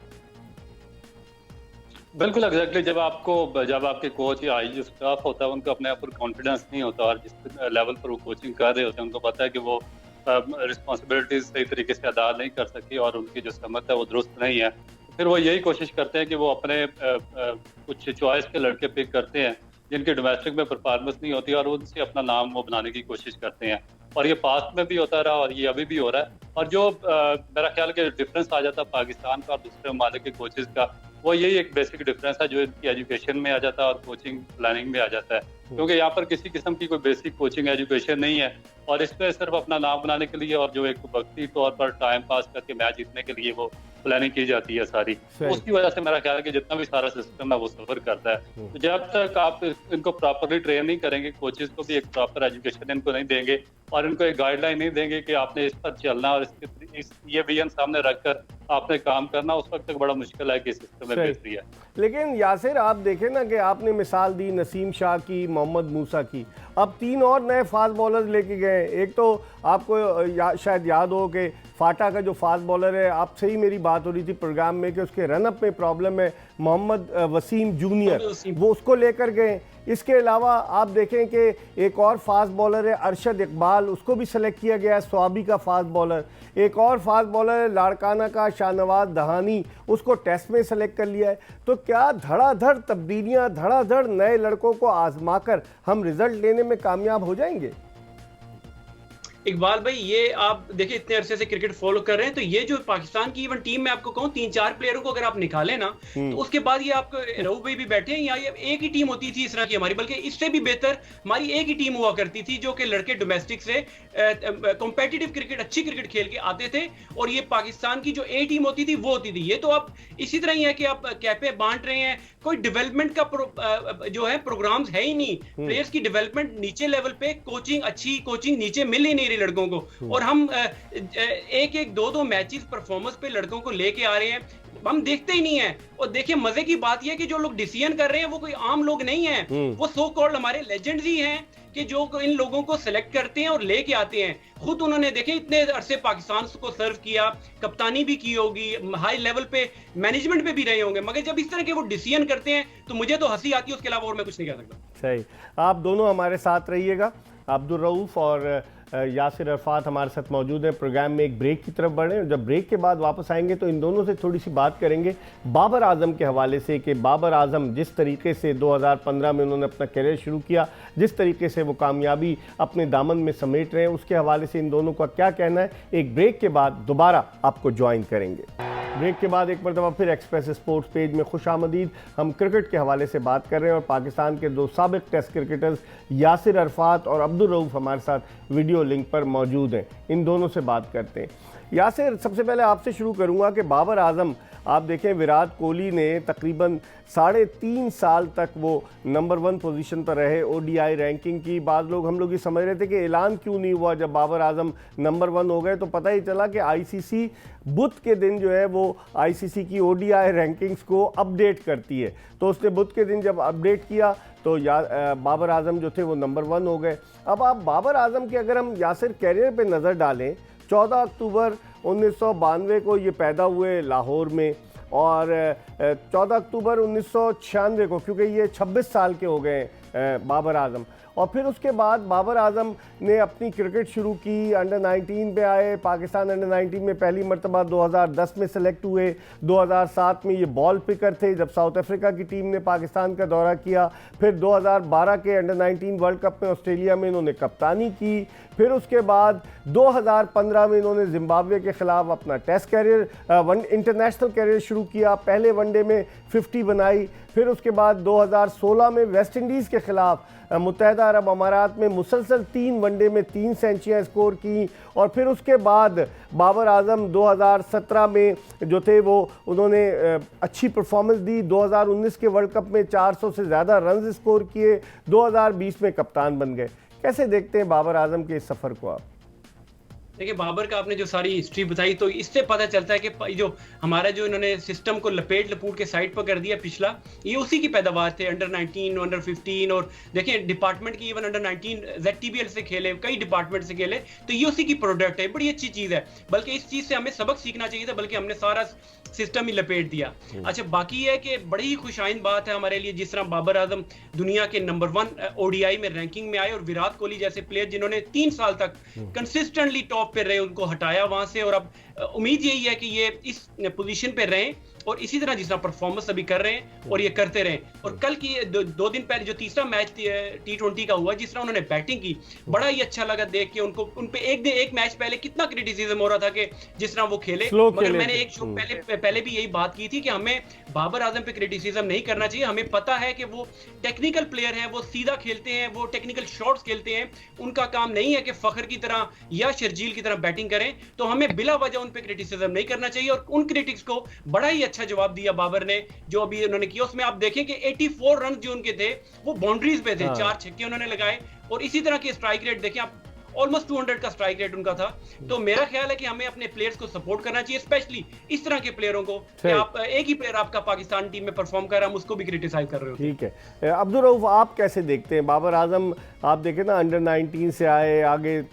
Speaker 4: बिल्कुल एग्जैक्टली। जब आपके कोच या आई जो स्टाफ होता है उनको अपने आप पर कॉन्फिडेंस नहीं होता और जिस लेवल पर वो कोचिंग कर रहे होते हैं उनको पता है कि वो रिस्पॉन्सिबिलिटीज सही तरीके से अदा नहीं कर सकी और उनकी जो समझ है वो दुरुस्त नहीं है, फिर वो यही कोशिश करते हैं कि वो अपने कुछ चॉइस के लड़के पिक करते हैं जिनकी डोमेस्टिक में परफॉर्मेंस नहीं होती और उनसे अपना नाम वो बनाने की कोशिश करते हैं। और ये पास्ट में भी होता रहा और ये अभी भी हो रहा है। और जो मेरा ख्याल के डिफरेंस आ जाता है पाकिस्तान का और दूसरे ममालिक के कोचेज का, वो यही एक बेसिक डिफरेंस है जो इनकी एजुकेशन में आ जाता है और कोचिंग प्लानिंग में आ जाता है। क्योंकि यहाँ पर किसी किस्म की कोई बेसिक कोचिंग एजुकेशन नहीं है और इस पे सिर्फ अपना नाम बनाने के लिए और जो एक वक्ती तौर पर टाइम पास करके मैच जीतने के लिए वो प्लानिंग की जाती है सारी। उसकी वजह से मेरा ख्याल है कि जितना भी सारा सिस्टम है वो सफर करता है। तो जब तक आप इनको प्रॉपरली ट्रेन नहीं करेंगे, कोचेज को भी एक प्रॉपर एजुकेशन इनको नहीं देंगे और इनको एक गाइडलाइन नहीं देंगे कि आपने इस पर चलना और ये विजन सामने रखकर आपने काम करना, उस वक्त तक बड़ा मुश्किल है कि सिस्टम में बेहतरी है।
Speaker 1: लेकिन यासिर, आप देखें ना कि आपने मिसाल दी नसीम शाह की, मोहम्मद मूसा की, अब 3 और नए फास्ट बॉलर लेके गए। एक तो आपको शायद याद हो कि फाटा का जो फास्ट बॉलर है, आपसे ही मेरी बात हो रही थी प्रोग्राम में कि उसके रनअप में प्रॉब्लम है, मोहम्मद वसीम जूनियर, वो उसको लेकर गए। इसके अलावा आप देखें कि एक और फास्ट बॉलर है अरशद इकबाल, उसको भी सेलेक्ट किया गया है, स्वाबी का फास्ट बॉलर। एक और फास्ट बॉलर है लाड़काना का शाहनवाज दहानी, उसको टेस्ट में सेलेक्ट कर लिया है। तो क्या धड़ाधड़ तब्दीलियां, धड़ाधड़ नए लड़कों को आजमा कर हम रिजल्ट लेने में कामयाब हो जाएंगे?
Speaker 3: इकबाल भाई, ये आप देखिए इतने अरसे से क्रिकेट फॉलो कर रहे हैं, तो ये जो पाकिस्तान की इवन टीम में आपको कहूँ 3-4 प्लेयरों को अगर आप निकालें ना, तो उसके बाद ये आपको रहू भाई भी बैठे हैं, या ये एक ही टीम होती थी इस तरह की हमारी, बल्कि इससे भी बेहतर हमारी एक ही टीम हुआ करती थी जो कि लड़के डोमेस्टिक से कॉम्पिटिटिव क्रिकेट, अच्छी क्रिकेट खेल के आते थे, और ये पाकिस्तान की जो ए टीम होती थी वो होती थी। ये तो आप इसी तरह ही है कि आप कैपे बांट रहे हैं, कोई डेवलपमेंट का जो है प्रोग्राम्स है ही नहीं, प्लेयर्स की डेवलपमेंट नीचे लेवल पे, कोचिंग, अच्छी कोचिंग नीचे मिल ही नहीं लड़कों को, और हम एक 2-2 मैचेस परफॉर्मेंस पे लड़कों को लेके आ रहे हैं, हम देखते ही नहीं है। और देखिए मजे की बात यह है कि जो लोग डिसीजन कर रहे हैं वो कोई आम लोग नहीं हैं, वो सो कॉल्ड हमारे लेजेंड्स ही हैं कि जो इन लोगों को सिलेक्ट करते हैं और लेके आते हैं। खुद उन्होंने देखे इतने अरसे पाकिस्तान को सर्व किया, कप्तानी भी की होगी, हाई लेवल पे मैनेजमेंट पे भी रहे होंगे, मगर जब इस तरह के वो डिसीजन करते हैं तो मुझे तो हंसी आती है, उसके अलावा और मैं कुछ नहीं कह सकता।
Speaker 1: सही, आप दोनों हमारे साथ रहिएगा। अब्दुल रऊफ और यासिर अरफात हमारे साथ मौजूद हैं। प्रोग्राम में एक ब्रेक की तरफ बढ़े, जब ब्रेक के बाद वापस आएंगे तो इन दोनों से थोड़ी सी बात करेंगे बाबर आजम के हवाले से, कि बाबर आजम जिस तरीके से 2015 में उन्होंने अपना करियर शुरू किया, जिस तरीके से वो कामयाबी अपने दामन में समेट रहे हैं, उसके हवाले से इन दोनों का क्या कहना है। एक ब्रेक के बाद दोबारा आपको ज्वाइन करेंगे। ब्रेक के बाद एक मरतबा फिर एक्सप्रेस स्पोर्ट्स पेज में खुशामदीद। हम क्रिकेट के हवाले से बात कर रहे हैं और पाकिस्तान के 2 साबिक टेस्ट क्रिकेटर्स यासिर अरफात और अब्दुल रऊफ हमारे साथ वीडियो लिंक पर मौजूद हैं। इन दोनों से बात करते हैं। यासिर, सबसे पहले आपसे शुरू करूंगा कि बाबर आजम, आप देखें विराट कोहली ने तकरीबन 3.5 साल तक वो नंबर 1 पोजीशन पर रहे ओडीआई रैंकिंग की। बाद लोग, हम लोग ये समझ रहे थे कि ऐलान क्यों नहीं हुआ, जब बाबर आजम नंबर 1 हो गए तो पता ही चला कि आईसीसी बुध के दिन जो है वो आईसीसी की ओडीआई रैंकिंग्स को अपडेट करती है। तो उसने बुध के दिन जब अपडेट किया तो बाबर आजम जो थे वो नंबर 1 हो गए। अब आप बाबर आजम के अगर हम यासिर कैरियर पे नज़र डालें, 14 अक्टूबर 1992 को ये पैदा हुए लाहौर में, और 14 अक्टूबर 1996 को, क्योंकि ये 26 साल के हो गए बाबर आजम, और फिर उसके बाद बाबर आजम ने अपनी क्रिकेट शुरू की, अंडर 19 पे आए, पाकिस्तान अंडर 19 में पहली मरतबा 2010 में सेलेक्ट हुए, 2007 में ये बॉल पिकर थे जब साउथ अफ्रीका की टीम ने पाकिस्तान का दौरा किया, फिर 2012 के अंडर 19 वर्ल्ड कप में ऑस्ट्रेलिया में इन्होंने कप्तानी की, फिर उसके बाद 2015 में इन्होंने जिम्बाब्वे के खिलाफ अपना टेस्ट कैरियर, इंटरनेशनल कैरियर शुरू किया, पहले वनडे में 50 बनाई, फिर उसके बाद 2016 में वेस्ट इंडीज़ के खिलाफ मुत्तहिदा अरब अमारात में मुसलसल 3 वनडे में 3 सेंचुरियाँ स्कोर की, और फिर उसके बाद बाबर आजम 2017 में जो थे वो उन्होंने अच्छी परफॉर्मेंस दी, 2019 के वर्ल्ड कप में 400 से ज़्यादा रन स्कोर किए, 2020 में कप्तान बन गए। कैसे देखते हैं बाबर आजम के इस सफ़र को आप?
Speaker 3: देखिए, बाबर का आपने जो सारी हिस्ट्री बताई तो इससे पता चलता है कि जो हमारा जो इन्होंने सिस्टम को लपेट के साइड पर कर दिया पिछला, ये उसी की पैदावार थे। अंडर 19, अंडर 15, और देखिए डिपार्टमेंट की, इवन अंडर 19 ZTBL से खेले, कई डिपार्टमेंट से खेले, तो ये उसी की प्रोडक्ट है। बड़ी अच्छी चीज़ है, बल्कि इस चीज़ से हमें सबक सीखना चाहिए था, बल्कि हमने सारा सिस्टम ही लपेट दिया। अच्छा, बाकी है कि बड़ी ही खुशाइन बात है हमारे लिए जिस तरह बाबर आजम दुनिया के नंबर 1 ODI में रैंकिंग में आए, और विराट कोहली जैसे प्लेयर जिन्होंने 3 साल तक कंसिस्टेंटली टॉप ऑफ पे रहे, उनको हटाया वहां से, और अब उम्मीद यही है कि ये इस पोजीशन पे रहें और इसी तरह जिस तरह परफॉर्मेंस अभी कर रहे हैं और ये करते रहें। और कल की दो दिन पहले जो तीसरा मैच T20 का हुआ, जिस तरह उन्होंने बैटिंग की, बड़ा ही अच्छा लगा देख के उनको। उन पे एक मैच पहले कितना क्रिटिसिज्म हो रहा था कि जिस तरह वो खेले, मगर मैंने एक शो पहले भी यही बात की थी कि हमें बाबर आजम पे क्रिटिसिज्म नहीं करना चाहिए। हमें पता है कि वो टेक्निकल प्लेयर हैं, वो सीधा खेलते हैं, वो टेक्निकल शॉट्स खेलते हैं। उनका काम नहीं है कि फखर की तरह या शर्जील की तरह बैटिंग करें, तो हमें बिला वजह उन पे क्रिटिसिज्म नहीं करना चाहिए। और उन क्रिटिक्स को बड़ा ही अच्छा जवाब दिया बाबर ने जो अभी उन्होंने किया। उसमें आप देखें कि 84 रन जो उनके थे वो बाउंड्रीज पे थे, 4 छक्के उन्होंने लगाए, और इसी तरह की स्ट्राइक रेट देखें आप, ऑलमोस्ट 200 का स्ट्राइक रेट उनका था। तो मेरा ख्याल है कि हमें अपने प्लेयर्स को सपोर्ट करना चाहिए, स्पेशली इस तरह के प्लेयरों को कि आप एक ही प्लेयर आपका पाकिस्तान टीम में परफॉर्म कर रहा है, हम उसको भी क्रिटिसाइज कर रहे हो। ठीक
Speaker 1: है अब्दुल रऊफ, आप कैसे देखते हैं बाबर आजम? आप देखें ना, अंडर 19 से आए, आगे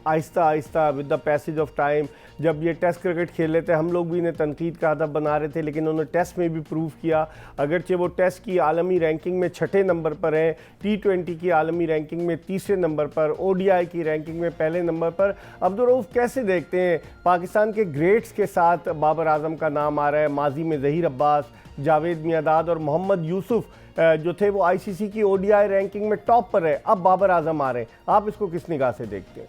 Speaker 1: Aahista Aahista with the passage of time, जब ये टेस्ट क्रिकेट खेल लेते हम लोग भी इन्हें तनकीद का हदफ बना रहे थे, लेकिन उन्होंने टेस्ट में भी प्रूव किया। अगरचे वो टेस्ट की आलमी रैंकिंग में 6ठे नंबर पर हैं, T20 की आलमी रैंकिंग में 3रे नंबर पर, ODI की रैंकिंग में 1 नंबर पर। अब्दुल रऊफ, कैसे देखते हैं पाकिस्तान के ग्रेट्स के साथ बाबर आजम का नाम आ रहा है? माजी में ज़हीर अब्बास, जावेद मियांदाद और मोहम्मद यूसुफ जो थे वो ICC की ODI रैंकिंग में टॉप पर है, अब बाबर आजम आ रहे हैं। आप इसको किस निगाह से देखते हैं?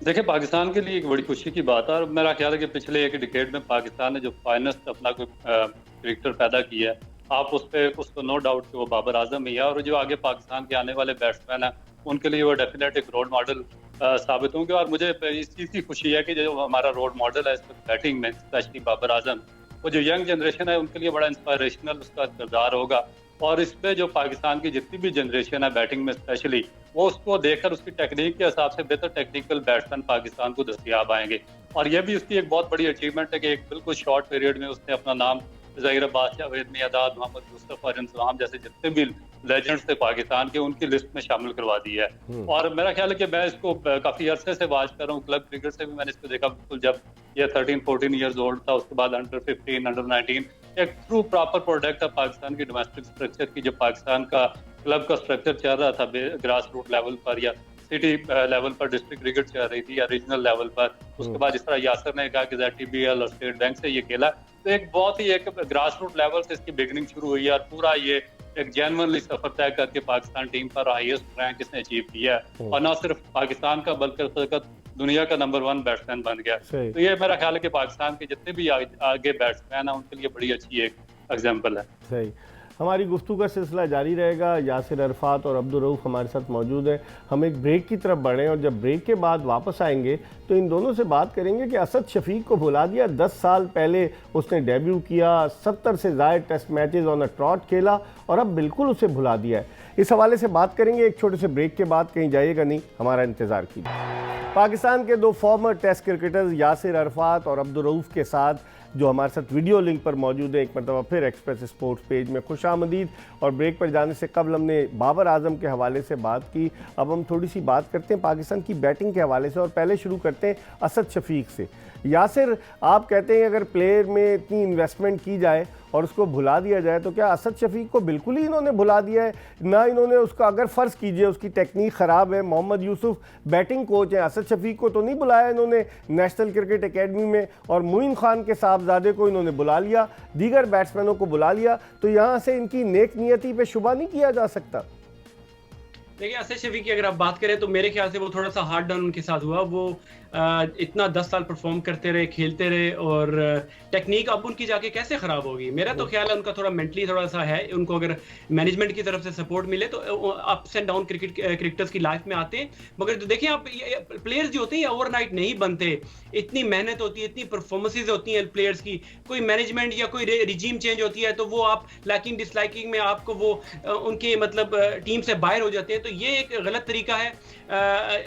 Speaker 4: देखिए, पाकिस्तान के लिए एक बड़ी खुशी की बात है, और मेरा ख्याल है कि पिछले एक डिकेड में पाकिस्तान ने जो फाइनेस्ट अपना कोई क्रिकेटर पैदा किया है, आप उसको नो डाउट कि वो बाबर आजम ही है। और जो आगे पाकिस्तान के आने वाले बैट्समैन हैं उनके लिए वो डेफिनेट एक रोल मॉडल साबित होंगे। और मुझे इस चीज़ की खुशी है कि जो हमारा रोल मॉडल है इस बैटिंग में, स्पेशली बाबर आजम, वो जो यंग जनरेशन है उनके लिए बड़ा इंस्पायरेशनल उसका किरदार होगा। और इस पे जो पाकिस्तान की जितनी भी जनरेशन है बैटिंग में स्पेशली, वो उसको देखकर उसकी टेक्निक के हिसाब से बेहतर टेक्निकल बैट्समैन पाकिस्तान को दस्तयाब आएंगे। और ये भी उसकी एक बहुत बड़ी अचीवमेंट है कि एक बिल्कुल शॉर्ट पीरियड में उसने अपना नाम ज़हीर अब्बास, जावेद मियांदाद, मोहम्मद यूसुफ और इंसलाम जैसे जितने भी लेजेंड्स थे पाकिस्तान के, उनकी लिस्ट में शामिल करवा दी है। और मेरा ख्याल है कि मैं इसको काफ़ी अरसे से वाच कर रहा हूँ, क्लब क्रिकेट से भी मैंने इसको देखा बिल्कुल जब ये 13-14 ईयर्स ओल्ड था, उसके बाद अंडर 15, अंडर 19, एक ट्रू प्रॉपर प्रोडक्ट है पाकिस्तान की डोमेस्टिक स्ट्रक्चर की। जब पाकिस्तान का क्लब का स्ट्रक्चर चल रहा था ग्रास रूट लेवल पर या सिटी लेवल पर, डिस्ट्रिक्ट क्रिकेट चल रही थी या रीजनल लेवल पर, उसके बाद जिस तरह यासर ने कहा कि ZTBL और स्टेट बैंक से ये खेला, तो एक बहुत ही एक ग्रास रूट लेवल से इसकी बिगनिंग शुरू हुई है और पूरा ये एक जेन्युइनली सफर तय करके पाकिस्तान टीम पर हाईएस्ट रैंक इसने अचीव किया है। और न सिर्फ पाकिस्तान का बल्कि दुनिया का नंबर 1 बैट्समैन बन गया। तो ये मेरा ख्याल है कि पाकिस्तान के जितने भी आगे बैट्समैन हैं उनके लिए बड़ी अच्छी एक एग्जाम्पल है।
Speaker 1: सही। हमारी गुफ्तगू का सिलसिला जारी रहेगा। यासिर अरफात और अब्दुल रऊफ हमारे साथ मौजूद हैं। हम एक ब्रेक की तरफ बढ़ें और जब ब्रेक के बाद वापस आएंगे तो इन दोनों से बात करेंगे कि असद शफीक को भुला दिया। 10 साल पहले उसने डेब्यू किया, 70 से ज़ायद test matches on a trot खेला और अब बिल्कुल उसे भुला दिया है। इस हवाले से बात करेंगे एक छोटे से ब्रेक के बाद। कहीं जाइएगा नहीं, हमारा इंतज़ार कीजिए। पाकिस्तान के 2 farmer test cricketers Yasir Arfat और अब्दुल रऊफ के साथ जो हमारे साथ वीडियो लिंक पर मौजूद है, एक मरतबा फिर एक्सप्रेस स्पोर्ट्स पेज में खुशामदीद। और ब्रेक पर जाने से कबल हमने बाबर आजम के हवाले से बात की, अब हम थोड़ी सी बात करते हैं पाकिस्तान की बैटिंग के हवाले से और पहले शुरू करते हैं असद शफीक से। यासिर, आप कहते हैं अगर प्लेयर में इतनी इन्वेस्टमेंट की जाए और उसको भुला दिया जाए, तो क्या असद शफीक को बिल्कुल ही इन्होंने भुला दिया है? ना इन्होंने उसका, अगर फ़र्ज़ कीजिए उसकी टेक्निक ख़राब है, मोहम्मद यूसुफ बैटिंग कोच है, असद शफीक को तो नहीं बुलाया इन्होंने नेशनल क्रिकेट एकेडमी में, और मोइन खान के साहबजादे को इन्होंने बुला लिया, दीगर बैट्समैनों को बुला लिया, तो यहाँ से इनकी नेक नियति पे शुबा नहीं किया जा सकता?
Speaker 3: देखिए, असद शफीक की अगर आप बात करें तो मेरे ख्याल से वो थोड़ा सा हार्ड डाउन उनके साथ हुआ। वो इतना 10 साल परफॉर्म करते रहे, खेलते रहे, और टेक्निक अब उनकी जाके कैसे ख़राब होगी? मेरा तो ख्याल है उनका थोड़ा मेंटली थोड़ा सा है। उनको अगर मैनेजमेंट की तरफ से सपोर्ट मिले तो अप्स एंड डाउन क्रिकेटर्स की लाइफ में आते हैं। मगर तो देखिए, आप प्लेयर्स जो होते हैं ओवरनाइट नहीं बनते। इतनी मेहनत होती है, इतनी परफॉर्मेंसेज होती हैं प्लेयर्स की। कोई मैनेजमेंट या कोई रिजीम चेंज होती है तो वो आप लाइकिंग डिसलाइकिंग में आपको वो उनके मतलब टीम से बाहर हो जाते हैं। तो ये एक गलत तरीका है।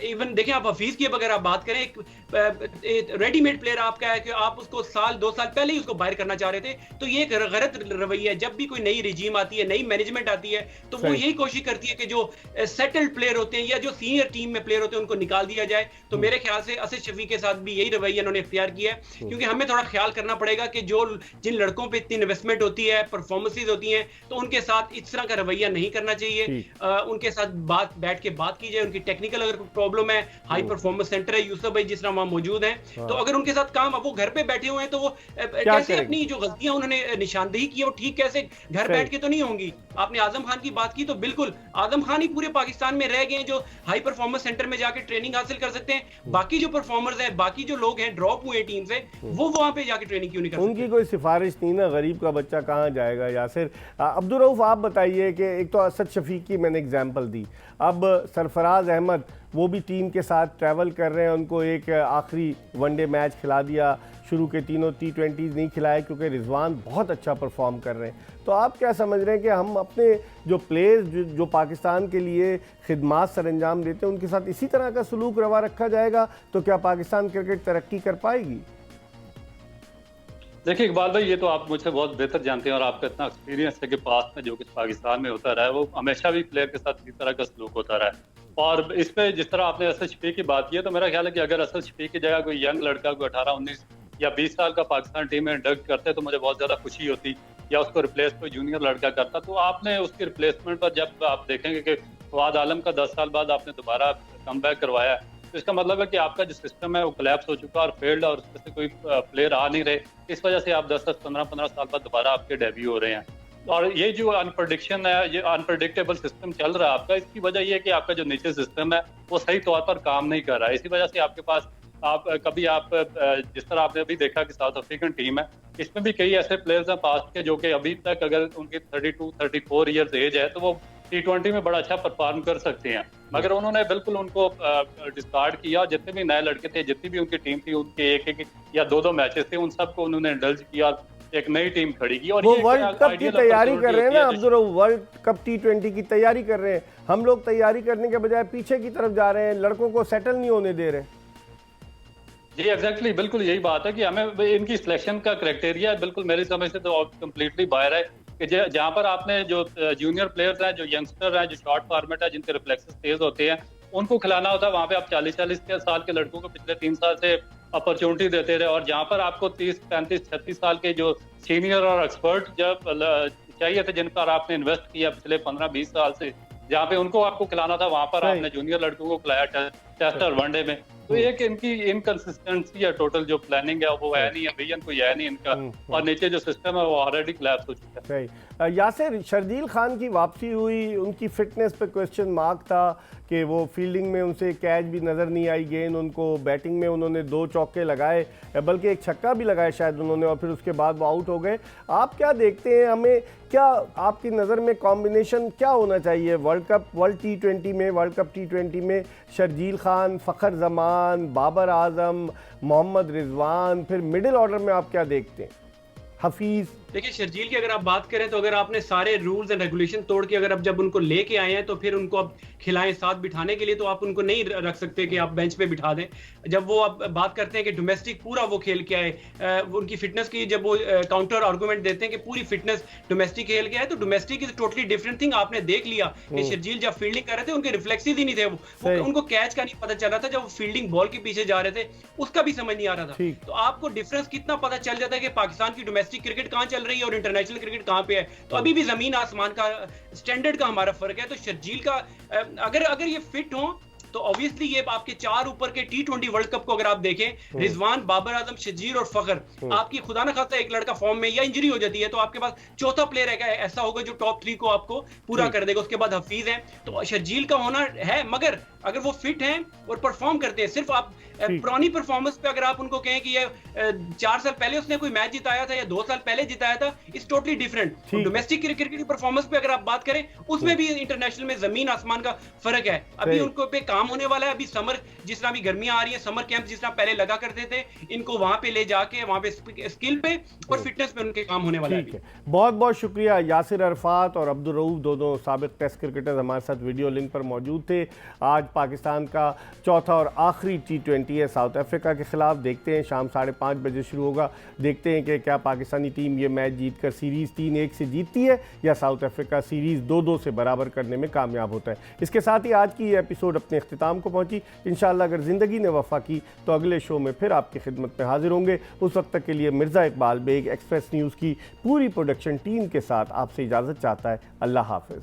Speaker 3: इवन देखिए, आप हफीज़ की अगर आप बात करें, एक एक रेडीमेड प्लेयर आपका है कि आप उसको साल 2 साल पहले ही उसको बाहर करना चाह रहे थे, तो ये एक गलत रवैया है। जब भी कोई नई रिजीम आती है, नई मैनेजमेंट आती है, तो वो यही कोशिश करती है कि जो सेटल्ड प्लेयर होते हैं या जो सीनियर टीम में प्लेयर होते हैं उनको निकाल दिया जाए। तो मेरे ख्याल से असद शफी के साथ भी यही रवैया इन्होंने इख्तियार किया है, क्योंकि हमें थोड़ा ख्याल करना पड़ेगा कि जो जिन लड़कों पे इतनी इन्वेस्टमेंट होती है, परफॉर्मेंसेज होती हैं, तो उनके साथ इस तरह का रवैया नहीं करना चाहिए। उनके साथ बैठ के बात की जाए। उनकी टेक्निकल अगर कोई प्रॉब्लम है, हाई परफॉर्मेंस सेंटर है, यूसुफ भाई जिस तरह वहां मौजूद हैं, तो अगर उनके साथ काम, अब वो घर पे बैठे हुए हैं, तो वो कैसे अपनी जो गलतियां उन्होंने निशानदेही की है वो ठीक कैसे घर बैठ के तो नहीं होंगी। आपने आजम खान की बात की, तो बिल्कुल आजम खान ही पूरे पाकिस्तान में रह गए हैं जो हाई परफॉर्मेंस सेंटर में जाके ट्रेनिंग हासिल कर सकते हैं। बाकी जो परफॉर्मर्स हैं, बाकी जो लोग हैं ड्रॉप हुए टीम से, वो वहां पे जाके ट्रेनिंग क्यों नहीं कर सकते?
Speaker 1: उनकी कोई सिफारिश नहीं ना, गरीब का बच्चा कहाँ जाएगा। यासिर, अब्दुल रऊफ आप बताइए कि एक तो असद शफीक की मैंने एग्जांपल दी, अब सरफराज अहमद वो भी टीम के साथ ट्रैवल कर रहे हैं, उनको एक आखिरी वनडे मैच खिला दिया, शुरू के तीनों T20s नहीं खिलाए क्योंकि रिजवान बहुत अच्छा परफॉर्म कर रहे हैं। तो आप क्या समझ रहे हैं कि हम अपने जो प्लेयर्स जो पाकिस्तान के लिए खिदमात सर अंजाम देते हैं उनके साथ इसी तरह का सलूक रवा रखा जाएगा तो क्या पाकिस्तान क्रिकेट तरक्की कर पाएगी?
Speaker 4: देखिए इकबाल भाई, ये तो आप मुझसे बहुत बेहतर जानते हैं और आपका इतना एक्सपीरियंस है कि पास में जो कुछ पाकिस्तान में होता रहा है वो हमेशा भी प्लेयर के साथ इसी तरह का सलूक होता रहा है। और इस पे जिस तरह आपने असद शफीक की बात की है, तो मेरा ख्याल है कि अगर असद शफीक की जगह कोई यंग लड़का, कोई 18, 19 या 20 साल का पाकिस्तान टीम में इंडक्ट करते तो मुझे बहुत ज्यादा खुशी होती, या उसको रिप्लेस कोई जूनियर लड़का करता। तो आपने उसकी रिप्लेसमेंट पर जब आप देखेंगे कि फवाद आलम का 10 साल बाद आपने दोबारा कम बैक करवाया, तो इसका मतलब है कि आपका जो सिस्टम है वो कोलैप्स हो चुका और फेल्ड, और उसमें से कोई प्लेयर आ नहीं रहे। इस वजह से आप 10-10, 15-15 साल बाद दोबारा आपके डेब्यू हो रहे हैं। और ये जो अनप्रडिक्शन है, ये अनप्रडिक्टेबल सिस्टम चल रहा है आपका, इसकी वजह ये है कि आपका जो नीचे सिस्टम है वो सही तौर पर काम नहीं कर रहा है। इसी वजह से आपके पास जिस तरह आपने अभी देखा कि साउथ अफ्रीकन टीम है, इसमें भी कई ऐसे प्लेयर्स हैं पास्ट के जो कि अभी तक अगर उनकी 32-34 ईयर्स एज है तो वो T20 में बड़ा अच्छा परफॉर्म कर सकते हैं, मगर उन्होंने बिल्कुल उनको डिस्कार्ड किया। जितने भी नए लड़के थे, जितनी भी उनकी टीम थी, उनके एक या दो मैचेस थे, उन सबको उन्होंने इंडल्ज किया, एक नई टीम खड़ी की। और
Speaker 1: वो वर्ल्ड कप की तैयारी कर रहे हैं ना Abdul Rauf, world cup T20 की तैयारी कर रहे हैं। हम लोग तैयारी करने के बजाय पीछे की तरफ जा रहे हैं, लड़कों को सेटल नहीं होने दे रहे।
Speaker 4: जी एग्जैक्टली, बिल्कुल यही बात है कि हमें इनकी सिलेक्शन का क्राइटेरिया बिल्कुल मेरी समझ से तो कम्प्लीटली बाहर है कि जहाँ पर आपने जो जूनियर प्लेयर्स हैं, जो यंगस्टर हैं, जो शॉर्ट फॉर्मेट है, जिनके रिफ्लेक्सेस तेज होते हैं, उनको खिलाना होता है। वहाँ पे आप 40-40 साल के लड़कों को पिछले 3 साल से अपॉर्चुनिटी देते रहे, और जहाँ पर आपको 30-35-36 साल के जो सीनियर और एक्सपर्ट जब चाहिए थे, जिन पर आपने इन्वेस्ट किया पिछले 15-20 साल से, जहाँ पे उनको आपको खिलाना था, वहाँ पर आपने जूनियर लड़कों को खिलाया टेस्ट और वनडे में। तो एक इनकी इनकंसिस्टेंसी है, टोटल जो प्लानिंग है वो है नहीं है, विजन कोई है नहीं इनका, और नीचे जो सिस्टम है वो ऑलरेडी कोलैप्स हो चुका है।
Speaker 1: यासिर, शर्जील खान की वापसी हुई, उनकी फिटनेस पे क्वेश्चन मार्क था कि वो फील्डिंग में उनसे कैच भी नज़र नहीं आई गेंद उनको, बैटिंग में उन्होंने 2 चौके लगाए, बल्कि एक छक्का भी लगाया शायद उन्होंने, और फिर उसके बाद वो आउट हो गए। आप क्या देखते हैं, हमें क्या आपकी नज़र में कॉम्बिनेशन क्या होना चाहिए वर्ल्ड कप T20 में शर्जील खान, फ़खर जमान, बाबर आजम, मोहम्मद रिजवान, फिर मिडिल ऑर्डर में आप क्या देखते हैं? हफीज़,
Speaker 3: देखिए शर्जील की अगर आप बात करें तो अगर आपने सारे रूल्स एंड रेगुलेशन तोड़ के अगर अब जब उनको लेके आए हैं तो फिर उनको अब खिलाएं साथ बिठाने के लिए, तो आप उनको नहीं रख सकते कि आप बेंच पे बिठा दें। जब वो अब बात करते हैं कि डोमेस्टिक पूरा वो खेल के आए, उनकी फिटनेस की जब वो काउंटर आर्गूमेंट देते हैं कि पूरी फिटनेस डोमेस्टिक खेल के आए, तो domestic is totally different thing. आपने देख लिया कि शर्जील जब फील्डिंग कर रहे थे उनके रिफ्लेक्सेस ही नहीं थे, उनको कैच का नहीं पता चल रहा था, जब वो फील्डिंग बॉल के पीछे जा रहे थे उसका भी समझ नहीं आ रहा था। तो आपको डिफरेंस कितना पता चल जाता है कि पाकिस्तान की डोमेस्टिक क्रिकेट कहाँ चल रही है और इंटरनेशनल क्रिकेट कहाँ पे है। तो अभी भी जमीन आसमान का स्टैंडर्ड का हमारा फर्क है। तो शर्जील का अगर ये फिट हो तो ऑब्वियसली ये आपके 4 ऊपर के T20 वर्ल्ड कप को अगर आप देखें, रिजवान, बाबर आजम, शर्जील और फखर, आपकी खुदा ना खास्ता एक लड़का फॉर्म में या इंजरी हो जाती है तो आपके पास चौथा प्लेयर ऐसा होगा जो टॉप 3 को आपको पूरा कर देगा। उसके बाद हफीज है, तो शर्जील का होना है, मगर अगर वो फिट हैं और परफॉर्म करते हैं, सिर्फ आप पुरानी परफॉर्मेंस पे अगर आप उनको कहें कि ये 4 साल पहले उसने कोई मैच जिताया था या 2 साल पहले जिताया था, it's totally different. Domestic cricket की परफॉर्मेंस पे अगर आप बात करें उसमें भी इंटरनेशनल में जमीन आसमान का फर्क है। अभी उनको पे काम होने वाला है। अभी समर जिस तरह भी गर्मियां आ रही है, समर कैंप जिस तरह पहले लगा करते थे, इनको वहां पे ले जाके वहां पे स्किल पे और फिटनेस पे उनके काम होने वाला है।
Speaker 1: बहुत बहुत शुक्रिया। यासिर अरफात और अब्दुल रऊफ दोनों साबिक टेस्ट क्रिकेटर्स हमारे साथ वीडियो लिंक पर मौजूद थे। आज पाकिस्तान का चौथा और आखिरी T20 T20 है साउथ अफ्रीका के खिलाफ। देखते हैं शाम 5:30 बजे शुरू होगा। देखते हैं कि क्या पाकिस्तानी टीम ये मैच जीतकर सीरीज़ 3-1 से जीतती है या साउथ अफ्रीका सीरीज़ 2-2 से बराबर करने में कामयाब होता है। इसके साथ ही आज की ये एपिसोड अपने इख्तिताम को पहुंची। इंशाअल्लाह अगर ज़िंदगी ने वफ़ा की तो अगले शो में फिर आपकी खिदमत में हाजिर होंगे। उस वक्त तक के लिए मिर्ज़ा इकबाल बेग एक्सप्रेस न्यूज़ की पूरी प्रोडक्शन टीम के साथ आपसे इजाज़त चाहता है। अल्लाह हाफ़िज़।